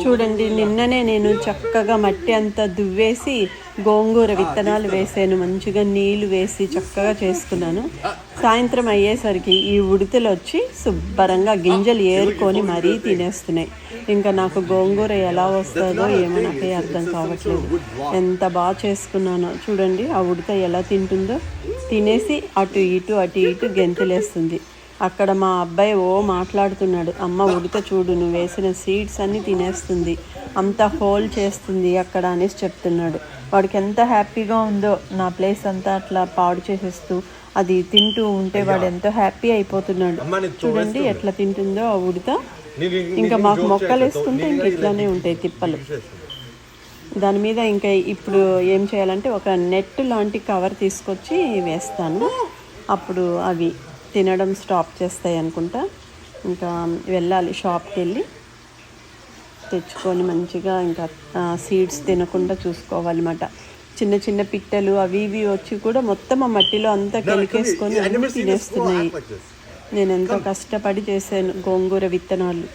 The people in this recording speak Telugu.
చూడండి, నిన్ననే నేను చక్కగా మట్టి అంతా దువ్వేసి గోంగూర విత్తనాలు వేసాను. మంచిగా నీళ్లు వేసి చక్కగా చేసుకున్నాను. సాయంత్రం అయ్యేసరికి ఈ ఉడతలు వచ్చి శుభ్రంగా గింజలు ఏరుకొని మరీ తినేస్తున్నాయి. ఇంకా నాకు గోంగూర ఎలా వస్తుందో ఏమో నాకే అర్థం కావట్లేదు. ఎంత బాగా చేసుకున్నానో చూడండి. ఆ ఉడత ఎలా తింటుందో, తినేసి అటు ఇటు గెంతులేస్తుంది. అక్కడ మా అబ్బాయి మాట్లాడుతున్నాడు, అమ్మ ఉడత చూడు, నువ్వు వేసిన సీడ్స్ అన్నీ తినేస్తుంది, అంతా హోల్ చేస్తుంది అక్కడ అనేసి చెప్తున్నాడు. వాడికి ఎంత హ్యాపీగా ఉందో, నా ప్లేస్ అంతా అట్లా పాడు చేసేస్తూ అది తింటూ ఉంటే వాడు ఎంతో హ్యాపీ అయిపోతున్నాడు. చూడండి ఎట్లా తింటుందో ఆ ఉడత. ఇంకా మాకు మొక్కలు వేసుకుంటే ఇంక ఇట్లానే ఉంటాయి తిప్పలు. దాని మీద ఇంకా ఇప్పుడు ఏం చేయాలంటే ఒక నెట్ లాంటి కవర్ తీసుకొచ్చి వేస్తాను. అప్పుడు అవి తినడం స్టాప్ చేస్తాయి అనుకుంటా. ఇంకా వెళ్ళాలి షాప్కి వెళ్ళి తెచ్చుకొని మంచిగా ఇంకా సీడ్స్ తినకుండా చూసుకోవాలన్నమాట. చిన్న చిన్న పిట్టలు అవి ఇవి వచ్చి కూడా మొత్తం ఆ మట్టిలో అంతా కెలికేసుకొని అన్నీ తినేస్తున్నాయి. నేను ఎంతో కష్టపడి చేశాను గోంగూర విత్తనాలు.